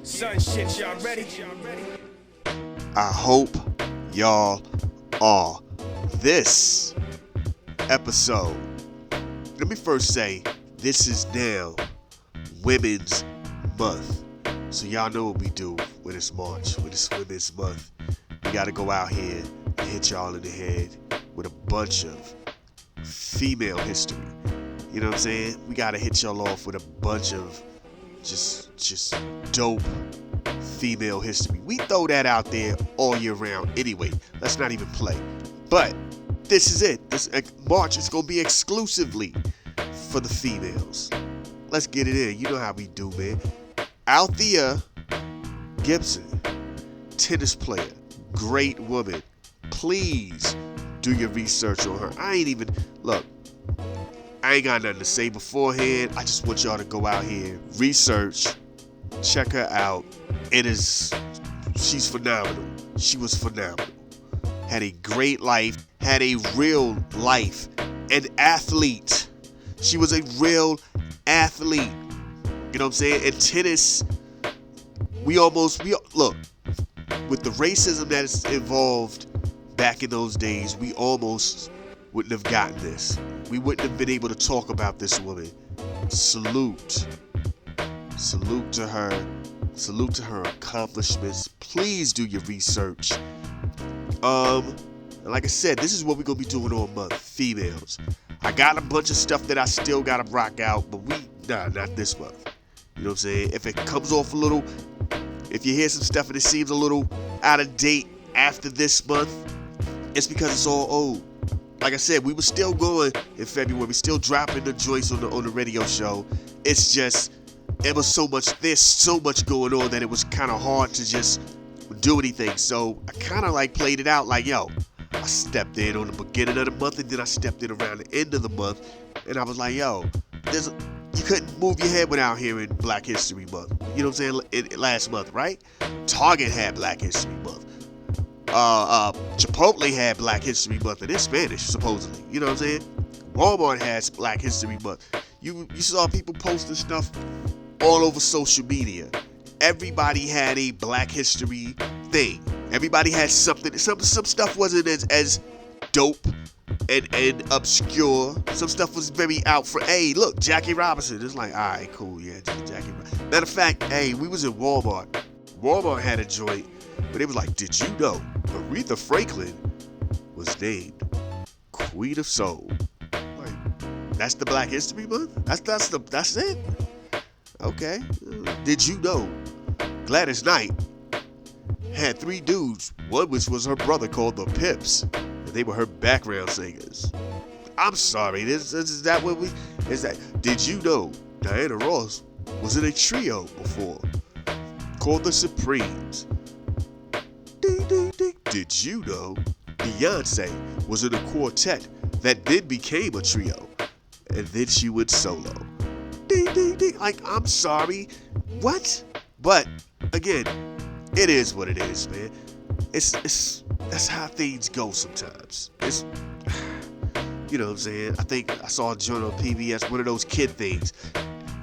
Son shit, y'all ready? I hope y'all are. This episode, let me first say, this is now Women's Month. So y'all know what we do when it's March, when it's Women's Month. We gotta go out here and hit y'all in the head with a bunch of female history. You know what I'm saying? We gotta hit y'all off with a bunch of just dope female history. We throw that out there all year round anyway. Let's not even play. But this is it. This March is gonna be exclusively for the females. Let's get it in. You know how we do, man. Althea Gibson, tennis player, great woman. Please do your research on her. I ain't got nothing to say beforehand. I just want y'all to go out here, research, check her out. She's phenomenal. She was phenomenal. Had a great life, had a real life, an athlete. She was a real athlete. You know what I'm saying? In tennis, we look, with the racism that is involved back in those days, we almost wouldn't have gotten this. We wouldn't have been able to talk about this woman. Salute to her. Salute to her accomplishments. Please do your research. And like I said, this is what we're gonna be doing all month. Females. I got a bunch of stuff that I still gotta rock out, but not this month. You know what I'm saying? If it comes off a little, if you hear some stuff and it seems a little out of date after this month, it's because it's all old. Like I said, we were still going in February, still dropping the joints on the radio show. It's just, there's so much going on that it was kind of hard to just do anything. So I kind of like played it out like, yo, I stepped in on the beginning of the month and then I stepped in around the end of the month. And I was like, yo, you couldn't move your head without hearing Black History Month. You know what I'm saying? Last month, right? Target had Black History Month. Chipotle had Black History Month and it's Spanish, supposedly. You know what I'm saying? Walmart has Black History Month. You saw people posting stuff all over social media. Everybody had a Black History thing. Everybody had something. Some stuff wasn't as dope and obscure. Some stuff was very out for, hey, look, Jackie Robinson. It's like, all right, cool, yeah, Jackie Robinson. Matter of fact, hey, we was in Walmart. Walmart had a joint, but it was like, did you know Aretha Franklin was named Queen of Soul? Like, that's the Black History Month? That's it? Okay. Did you know Gladys Knight had 3 dudes, one which was her brother called the Pips, and they were her background singers? I'm sorry, is that what did you know Diana Ross was in a trio before called the Supremes? Ding, ding, ding. Did you know Beyonce was in a quartet that then became a trio and then she went solo? Ding, ding, ding. Like, I'm sorry, what? But again, it is what it is, man. It's that's how things go sometimes. It's, you know what I'm saying? I think I saw a joint on PBS, one of those kid things.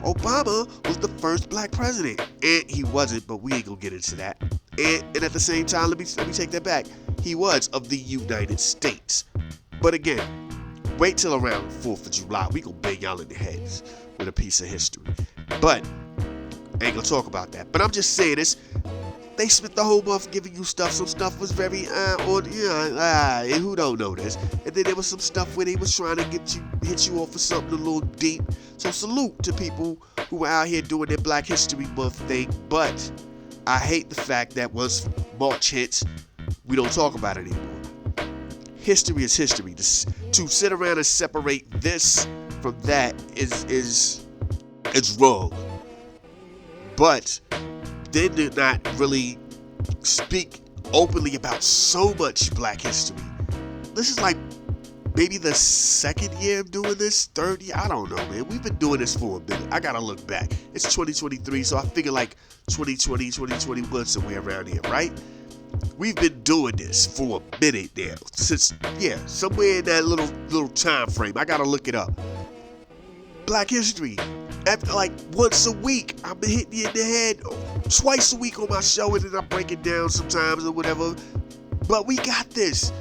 Obama was the first black president, and he wasn't, but we ain't gonna get into that. And at the same time, let me take that back. He was of the United States. But again, wait till around 4th of July. We gonna bang y'all in the heads with a piece of history. But I ain't gonna talk about that. But I'm just saying this. They spent the whole month giving you stuff. Some stuff was very who don't know this? And then there was some stuff where they was trying to hit you off for something a little deep. So salute to people who were out here doing their Black History Month thing. But I hate the fact that once March hits, we don't talk about it anymore. History is history. To sit around and separate this from that is wrong. But they did not really speak openly about so much Black history. This is like maybe the 2nd year of doing this, 3rd year, I don't know, man. We've been doing this for a minute. I gotta look back. It's 2023, so I figure like 2020, 2021, somewhere around here, right? We've been doing this for a minute now. Since, somewhere in that little time frame. I gotta look it up. Black history. After, like, once a week, I've been hitting you in the head twice a week on my show, and then I break it down sometimes or whatever. But we got this.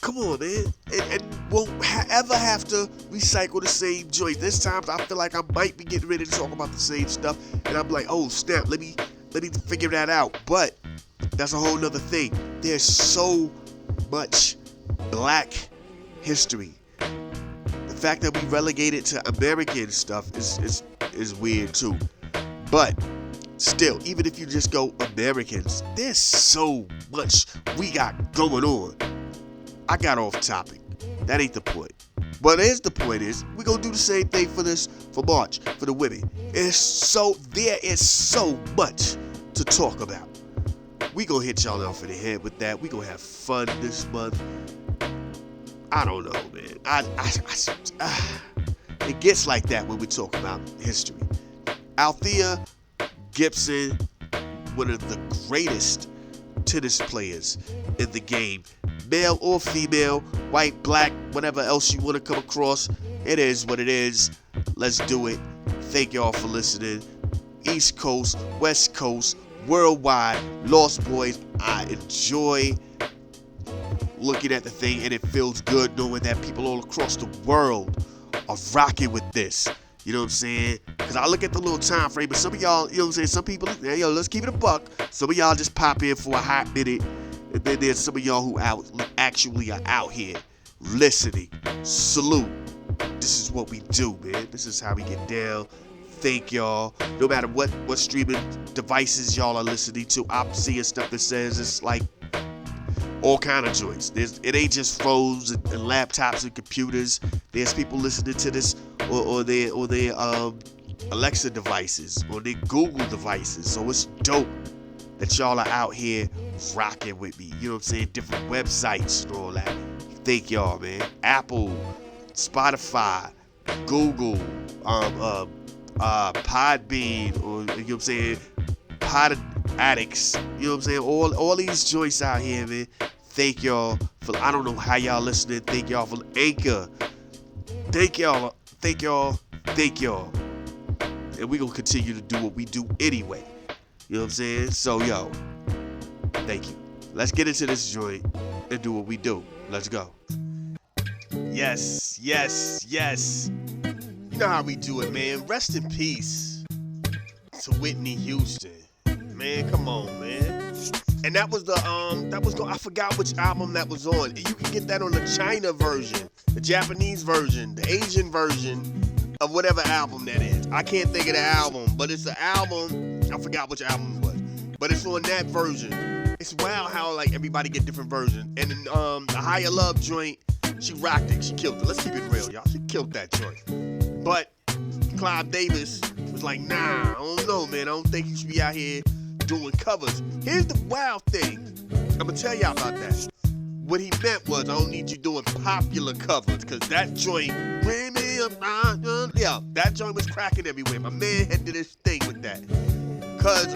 Come on, man. And won't ever have to recycle the same joint. This time I feel like I might be getting ready to talk about the same stuff, and I'm like, oh snap, let me figure that out. But that's a whole nother thing. There's so much black history. The fact that we relegate it to American stuff is weird too. But still, even if you just go Americans, there's so much we got going on. I got off topic. That ain't the point. But here's the point is, we're going to do the same thing for March, for the women. There is so much to talk about. We going to hit y'all off in the head with that. We going to have fun this month. I don't know, man. It gets like that when we talk about history. Althea Gibson, one of the greatest tennis players in the game, male or female, white, black, whatever else you want to come across. It is what it is. Let's do it. Thank y'all for listening. East Coast, West Coast, worldwide, Lost Boys. I enjoy looking at the thing, and it feels good knowing that people all across the world are rocking with this. You know what I'm saying? Because I look at the little time frame, but some of y'all, you know what I'm saying, some people, yo, let's keep it a buck. Some of y'all just pop in for a hot minute, and then there's some of y'all who actually are out here listening. Salute. This is what we do, man. This is how we get down. Thank y'all. No matter what streaming devices y'all are listening to, I'm seeing stuff that says it's like all kind of joints. It ain't just phones and laptops and computers. There's people listening to this or their Alexa devices or their Google devices. So it's dope that y'all are out here rocking with me. You know what I'm saying? Different websites and all that. Thank y'all, man. Apple, Spotify, Google, Podbean, or you know what I'm saying? Pod Addicts. You know what I'm saying? All these joints out here, man. Thank y'all for, I don't know how y'all listening. Thank y'all for Anchor. Thank y'all. Thank y'all. Thank y'all. And we gonna continue to do what we do anyway. You know what I'm saying? So, yo, thank you. Let's get into this joint and do what we do. Let's go. Yes, yes, yes. You know how we do it, man. Rest in peace to Whitney Houston. Man, come on, man. And that was I forgot which album that was on. You can get that on the China version, the Japanese version, the Asian version of whatever album that is. I can't think of the album, but it's an album. I forgot which album it was, but it's on that version. It's wild how like everybody get different versions. And then the Higher Love joint, she rocked it. She killed it. Let's keep it real, y'all. She killed that joint. But Clive Davis was like, nah, I don't know, man. I don't think you should be out here doing covers. Here's the wild thing. I'm gonna tell y'all about that. What he meant was, I don't need you doing popular covers, because that joint, yeah, that joint was cracking everywhere. My man had did his thing with that. Cause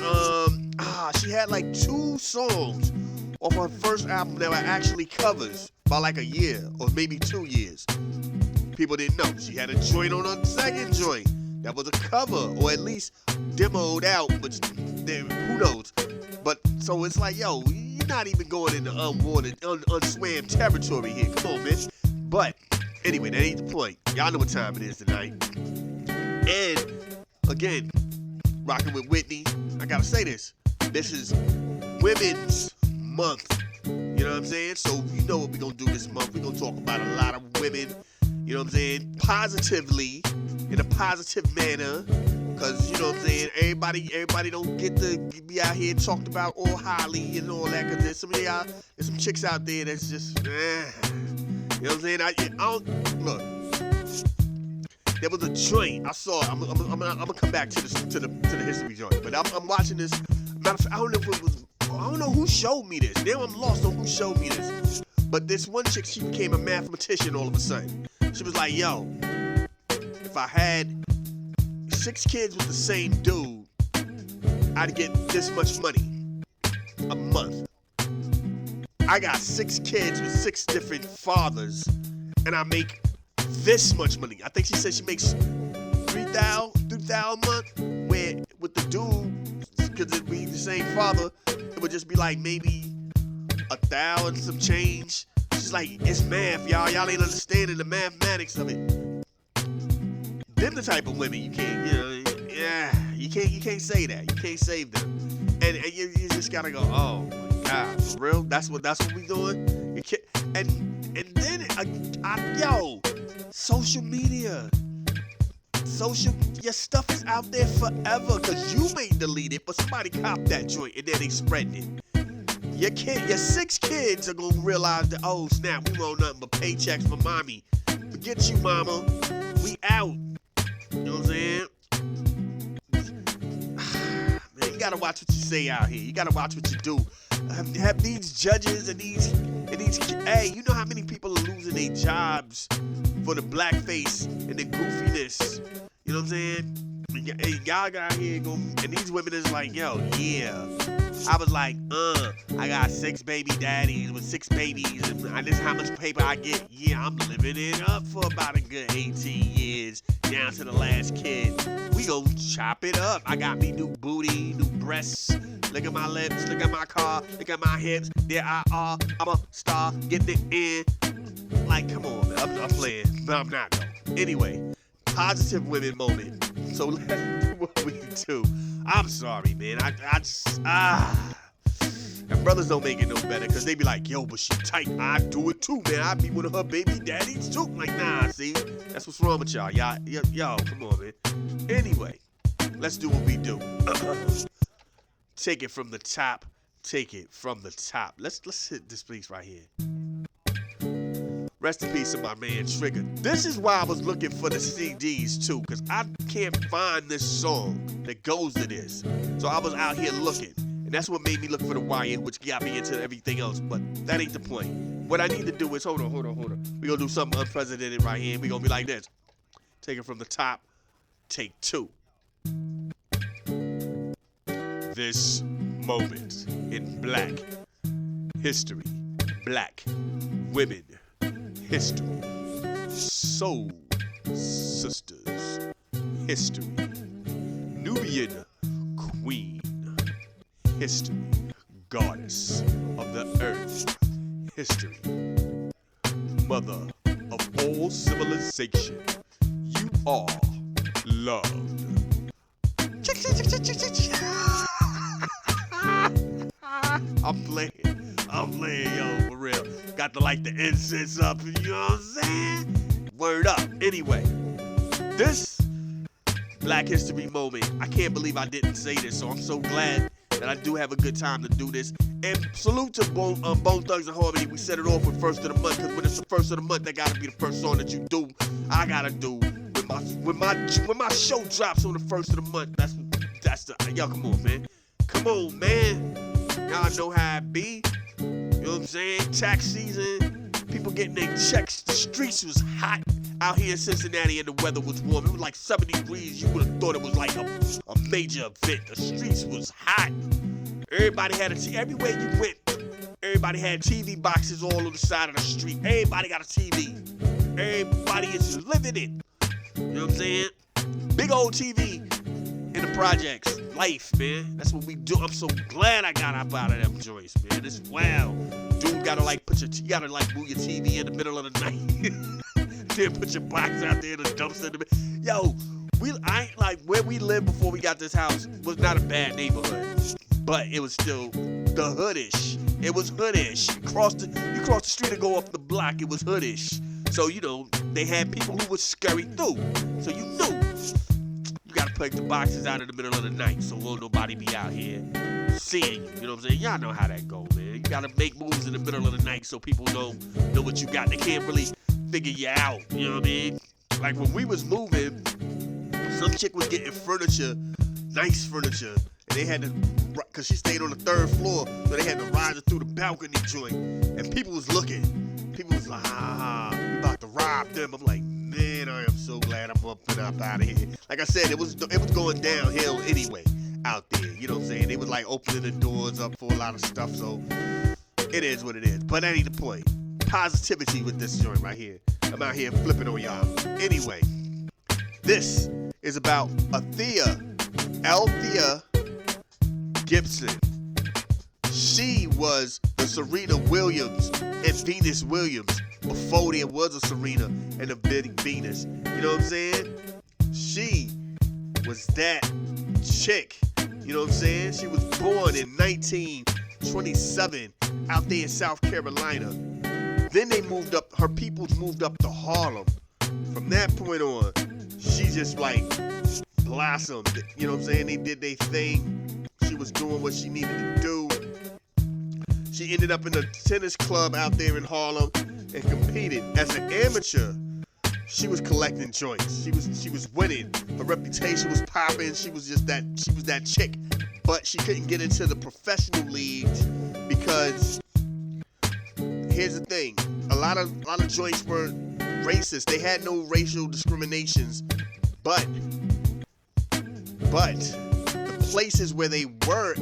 she had like 2 songs off her first album that were actually covers by like a year or maybe 2 years. People didn't know. She had a joint on her second joint that was a cover, or at least demoed out, but then who knows. But so it's like, yo, you're not even going into unwanted, unswam territory here. Come on, man. But anyway, that ain't the point. Y'all know what time it is tonight. And again, rocking with Whitney. I gotta say this. This is Women's Month. You know what I'm saying? So you know what we're gonna do this month. We're gonna talk about a lot of women. You know what I'm saying? Positively, in a positive manner. Cause you know what I'm saying, everybody don't get to be out here talked about all highly and all that. Cause there's some chicks out there that's just, you know what I'm saying? I don't look. There was a joint I saw. I'm gonna come back to the history joint, but I'm watching this. I don't know who showed me this. Now I'm lost on who showed me this. But this one chick, she became a mathematician all of a sudden. She was like, yo, if I had 6 kids with the same dude, I'd get this much money a month. I got 6 kids with 6 different fathers, and I make this much money. I think she said she makes $3,000 $2,000 a month, where with the dude, because it'd be the same father, it would just be like maybe 1,000 some change. She's like, it's math, y'all. Y'all ain't understanding the mathematics of it. Them the type of women you can't, you can't say that. You can't save them. And you just gotta go, oh my God, for real? That's what we doing? And then social media. Your stuff is out there forever because you may delete it, but somebody copped that joint and then they spread it. Your 6 kids are gonna realize that, oh snap, we want nothing but paychecks from mommy. Forget you, mama. We out. You know what I'm saying? Man, you gotta watch what you say out here. You gotta watch what you do. Have these judges and these. Hey, you know how many people are losing their jobs for the blackface and the goofiness? You know what I'm saying? Hey, y'all got here and these women is like, yo, yeah. I was like, I got 6 baby daddies with 6 babies, and this is how much paper I get. Yeah, I'm living it up for about a good 18 years, down to the last kid. We gon' chop it up. I got me new booty, new breasts. Look at my lips, look at my car, look at my hips. There I are, I'm a star, getting it in. Like, come on, man, I'm playing, but I'm not though. Anyway, positive women moment. So let's do what we do. I'm sorry, man. And brothers don't make it no better because they be like, yo, but she tight. I do it too, man. I be one of her baby daddies too. Like, nah, see? That's what's wrong with y'all. Y'all, come on, man. Anyway, let's do what we do. Take it from the top. Take it from the top. Let's hit this piece right here. Rest in peace to my man Trigger. This is why I was looking for the CDs too, because I can't find this song that goes to this. So I was out here looking, and that's what made me look for the YN, which got me into everything else. But that ain't the point. What I need to do is, hold on. We gonna do something unprecedented right here. We gonna be like this. Take it from the top. Take 2. This moment in black history, black women history, soul sisters history, Nubian queen history, goddess of the earth history, mother of all civilization. You are loved. I'm playing, yo, for real. Got to light the incense up, you know what I'm saying? Word up. Anyway, this Black History moment, I can't believe I didn't say this, so I'm so glad that I do have a good time to do this. And salute to Bone Thugs and Harmony. We set it off with first of the month, because when it's the first of the month, that gotta be the first song that you do. I gotta do when my show drops on the first of the month. That's the y'all come on, man. Come on, man. Y'all know how it be. You know what I'm saying? Tax season, people getting their checks. The streets was hot out here in Cincinnati and the weather was warm. It was like 70 degrees. You would have thought it was like a major event. The streets was hot. Everybody had everywhere you went, everybody had TV boxes all on the side of the street. Everybody got a TV. Everybody is living it. You know what I'm saying? Big old TV in the projects. Life, man. That's what we do. I'm so glad I got up out of them joints, man. It's wow. Dude gotta you gotta move your TV in the middle of the night. Then put your box out there in the dumpster in the middle. Yo, where we lived before we got this house was not a bad neighborhood. But it was still the hoodish. It was hoodish. You cross the street and go up the block, it was hoodish. So, you know, they had people who would scurry through. So you knew. You gotta put the boxes out in the middle of the night so won't nobody be out here seeing you. You know what I'm saying? Y'all know how that go, man. You gotta make moves in the middle of the night so people know what you got. They can't really figure you out. You know what I mean? Like when we was moving, some chick was getting furniture, nice furniture, and they had to, cause she stayed on the 3rd floor, so they had to rise her through the balcony joint. And people was looking. People was like, we about to rob them. I'm like, man, I am so glad I'm up and up out of here. Like I said, it was going downhill anyway out there. You know what I'm saying? They was like opening the doors up for a lot of stuff. So it is what it is. But that ain't the point. Positivity with this joint right here. I'm out here flipping on y'all. Anyway, this is about Althea Gibson. She was the Serena Williams and Venus Williams before there was a Serena and a Venus. You know what I'm saying? She was that chick. You know what I'm saying? She was born in 1927 out there in South Carolina. Then they moved up, her peoples moved up to Harlem. From that point on, she just like blossomed. You know what I'm saying? They did their thing. She was doing what she needed to do. She ended up in a tennis club out there in Harlem and competed. As an amateur, she was collecting joints. She was winning. Her reputation was popping. She was that chick. But she couldn't get into the professional leagues because here's the thing. A lot of joints were racist. They had no racial discriminations, but the places where they were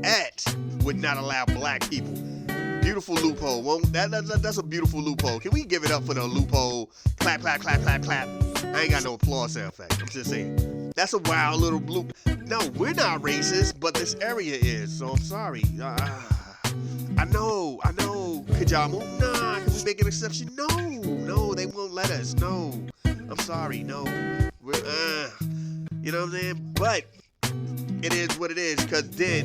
at would not allow black people. Beautiful loophole. That's a beautiful loophole. Can we give it up for the loophole? Clap, clap, clap, clap, clap. I ain't got no applause sound effect. I'm just saying. That's a wild little loop. No, we're not racist, but this area is. So I'm sorry. I know. Could y'all move? Nah. Can we make an exception? No, they won't let us. No. I'm sorry. No. We're, you know what I'm saying? But it is what it is, because then,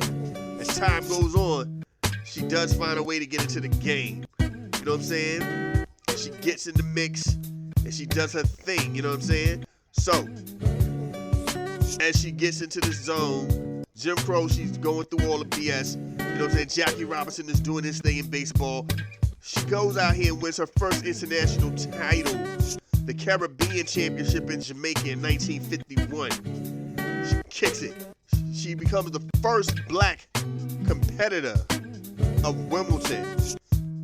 as time goes on, she does find a way to get into the game. You know what I'm saying? She gets in the mix, and she does her thing. You know what I'm saying? So, as she gets into the zone, Jim Crow, she's going through all the BS. You know what I'm saying? Jackie Robinson is doing his thing in baseball. She goes out here and wins her first international title, the Caribbean Championship in Jamaica in 1951. She kicks it. She becomes the first black competitor of Wimbledon.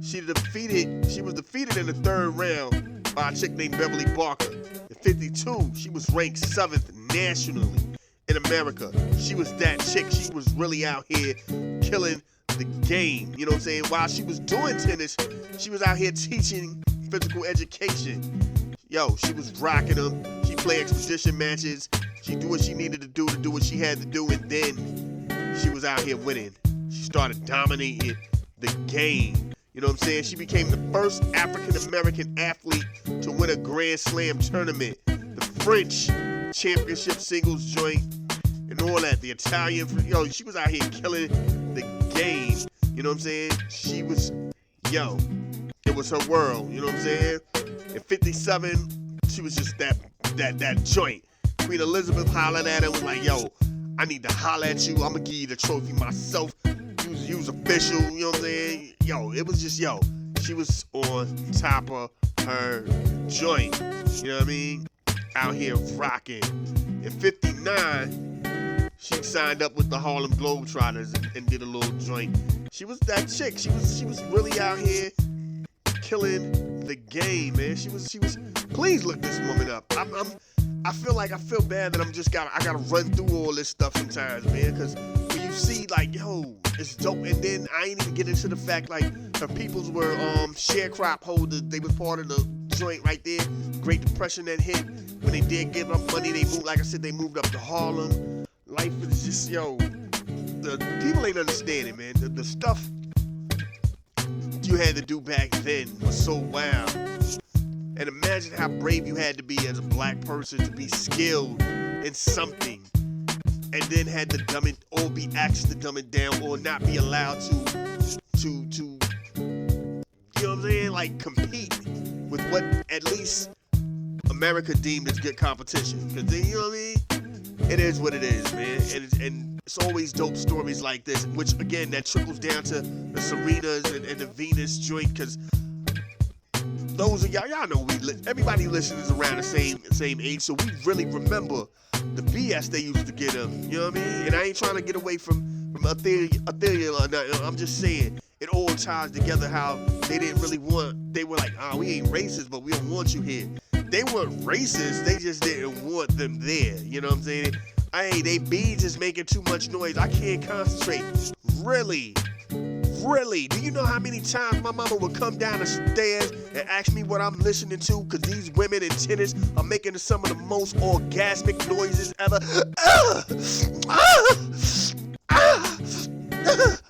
She was defeated in the third round by a chick named Beverly Barker. In 52, she was ranked 7th nationally in America. She was that chick. She was really out here killing the game. You know what I'm saying? While she was doing tennis, she was out here teaching physical education. Yo, she was rocking them. She played expedition matches. She do what she needed to do what she had to do, and then she was out here winning. She started dominating the game. You know what I'm saying? She became the first African-American athlete to win a Grand Slam tournament. The French championship singles joint and all that. The Italian, she was out here killing the game. You know what I'm saying? She was, it was her world. You know what I'm saying? In 57, she was just that joint. Queen Elizabeth hollered at her and was like, yo, I need to holler at you. I'm going to give you the trophy myself. You's official. You know what I'm saying? It was just, she was on top of her joint. You know what I mean? Out here rocking. In 59, she signed up with the Harlem Globetrotters and did a little joint. She was that chick. She was really out here killing the game, man. She was. Please look this woman up. I feel bad that I gotta run through all this stuff sometimes, man, because when you see it's dope, and then I ain't even get into the fact her peoples were sharecrop holders. They was part of the joint right there. Great Depression that hit. When they did give up money, they moved. Like I said, they moved up to Harlem. Life is just the people ain't understanding, man. The stuff you had to do back then was so wild. And imagine how brave you had to be as a black person to be skilled in something and then had to dumb it or be asked to dumb it down or not be allowed to you know what I'm saying, compete with what at least America deemed as good competition. Because you know what I mean? It is what it is, man. And it's always dope stories like this, which again, that trickles down to the Serenas and the Venus joint, because those of y'all know everybody listening is around the same age, so we really remember the BS they used to get them. You know what I mean? And I ain't trying to get away from Althea or nothing. I'm just saying it all ties together. How they didn't really want. They were like, we ain't racist, but we don't want you here. They weren't racist. They just didn't want them there. You know what I'm saying? Hey, they bees is making too much noise. I can't concentrate. Really, Really? Do you know how many times my mama would come down the stairs and ask me what I'm listening to? Because these women in tennis are making some of the most orgasmic noises ever.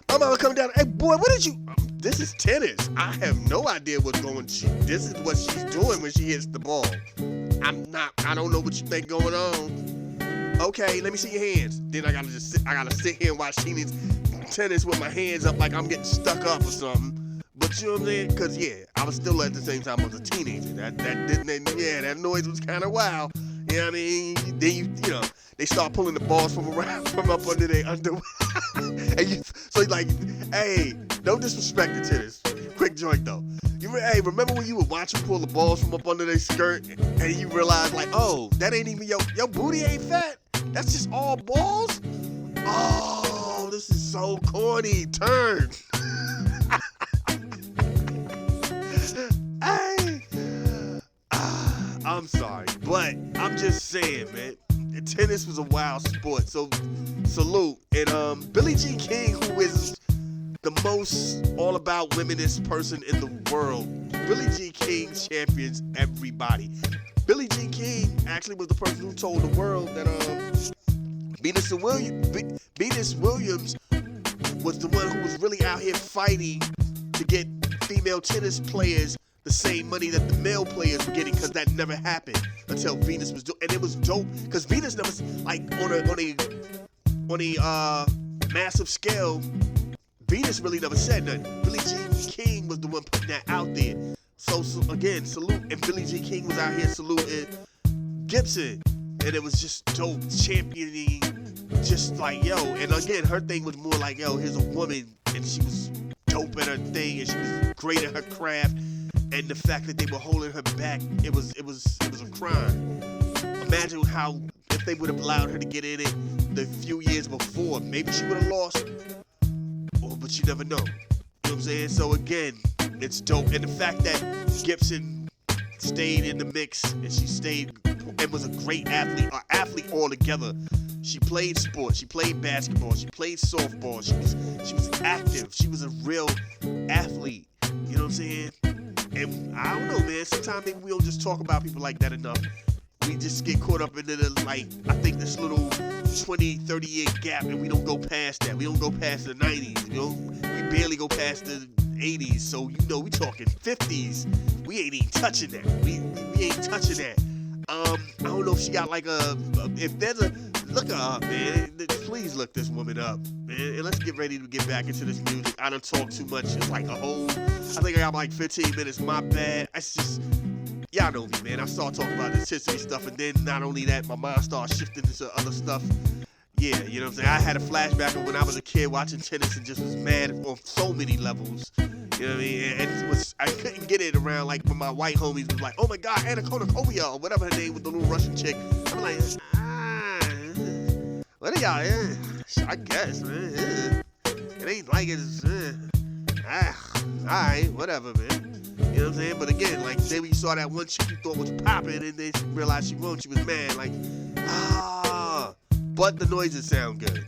My mama come down, hey boy, what did you... This is tennis. I have no idea what's going on. This is what she's doing when she hits the ball. I don't know what you think going on. Okay, let me see your hands. Then I gotta sit here and watch Sheena's tennis with my hands up like I'm getting stuck up or something. But you know what I'm saying? Cause yeah, I was still at the same time I was a teenager. That noise was kind of wild. You know what I mean? Then you know, they start pulling the balls from up under their underwear. And so like, hey, don't disrespect the tennis. Quick joint though. Hey, remember when you would watch them pull the balls from up under their skirt and you realize like, oh, that ain't even your booty ain't fat? That's just all balls? Oh, this is so corny. Turn. Hey. I'm sorry, but I'm just saying, man. Tennis was a wild sport, so salute. And Billie Jean King, who is the most all about womenist person in the world, Billie Jean King champions everybody. Billie Jean King actually was the person who told the world that Venus Williams was the one who was really out here fighting to get female tennis players the same money that the male players were getting, because that never happened until Venus was doing. And it was dope because Venus never, like, on a massive scale, Venus really never said nothing. Billie Jean King was the one putting that out there. So again, salute. And Billie Jean King was out here saluting Gibson, and it was just dope, championing, just like, yo. And again, her thing was more like, yo, here's a woman, and she was dope at her thing, and she was great at her craft. And the fact that they were holding her back, it was a crime. Imagine how, if they would have allowed her to get in it the few years before, maybe she would have lost. But you never know. You know what I'm saying? So again, it's dope. And the fact that Gibson stayed in the mix and she stayed and was a great athlete, an athlete altogether. She played sports, she played basketball, she played softball, she was active, she was a real athlete. You know what I'm saying? And I don't know, man, sometimes maybe we don't just talk about people like that enough. We just get caught up in the, like, I think this little 20, 30 year gap, and we don't go past that. We don't go past the 90s, you know? We barely go past the 80s, so, you know, we talking 50s. We ain't even touching that. We ain't touching that. I don't know if she got like if there's a, look her up, man. Please look this woman up, man. And let's get ready to get back into this music. I done talked too much. It's like I think I got like 15 minutes. My bad. It's just, y'all know me, man. I start talking about this history stuff, and then not only that, my mind starts shifting into other stuff. Yeah, you know what I'm saying? I had a flashback of when I was a kid watching tennis and just was mad on so many levels. You know what I mean? And I couldn't get it around like when my white homies was like, oh my God, Anna Kournikova, or whatever her name was, the little Russian chick. I'm like, what are y'all? I guess, man. It ain't like it's, alright, whatever, man. You know what I'm saying? But again, like, then we saw that one chick you thought was popping, and then she realized she won't, she was mad. Like, but the noises sound good.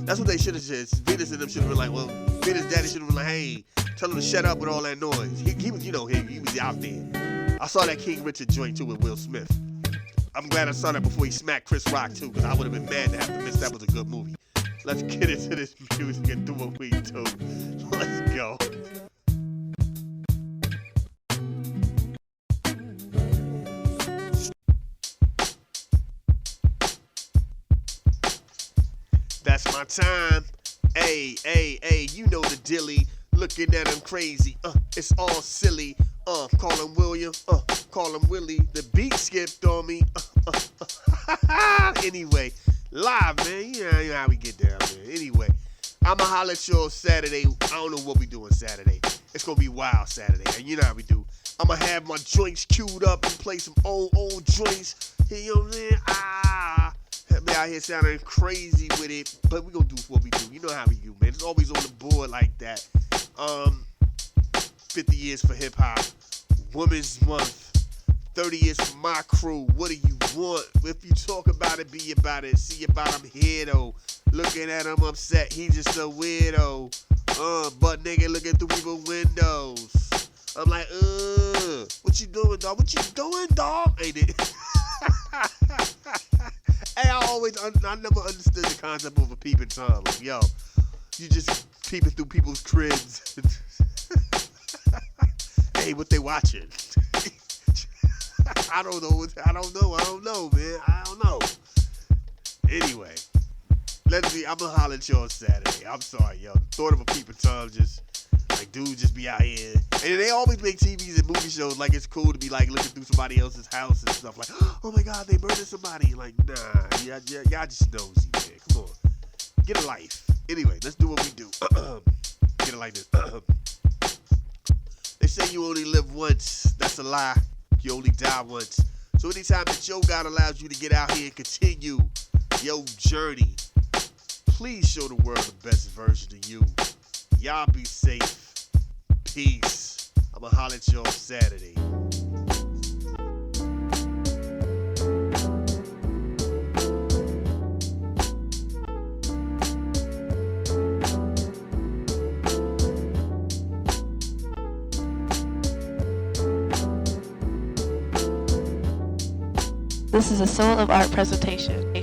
That's what they should have said. Venus and them should have been like, well, Venus' daddy should have been like, hey, tell him to shut up with all that noise. He was, you know, he was out there. I saw that King Richard joint too with Will Smith. I'm glad I saw that before he smacked Chris Rock too, because I would have been mad to have to miss. That was a good movie. Let's get into this music and do what we do. Let's go. That's my time. Hey, you know the dilly. Looking at him crazy. It's all silly. Call him William. Call him Willie. The beat skipped on me. Anyway, live, man. You know how we get down, man. Anyway, I'ma holler at y'all Saturday. I don't know what we doing Saturday. It's gonna be wild Saturday. And you know how we do. I'ma have my joints queued up and play some old joints. You know what I'm saying? Be out here sounding crazy with it, but we gonna do what we do. You know how we do, man. It's always on the board like that. 50 years for hip hop, Women's Month, 30 years for my crew. What do you want? If you talk about it, be about it. See about him here though. Looking at him upset, he just a weirdo. Butt naked looking through people's windows. I'm like, what you doing, dog? What you doing, dog? Ain't it? Hey, I never understood the concept of a peeping Tom. Like, yo, you just peeping through people's cribs. Hey, what they watching? I don't know, man. I don't know. Anyway, I'm gonna holler at y'all Saturday. I'm sorry, yo. The thought of a peeping Tom just, like, dude just be out here. And they always make TVs and movie shows like it's cool to be, like, looking through somebody else's house and stuff. Like, oh my God, they murdered somebody. Like, nah, y'all just nosy, man. Come on. Get a life. Anyway, let's do what we do. Get it like this. They say you only live once. That's a lie. You only die once. So anytime that your God allows you to get out here and continue your journey, please show the world the best version of you. Y'all be safe. Peace. I'ma holler at y'all Saturday. This is a Soul of Art presentation.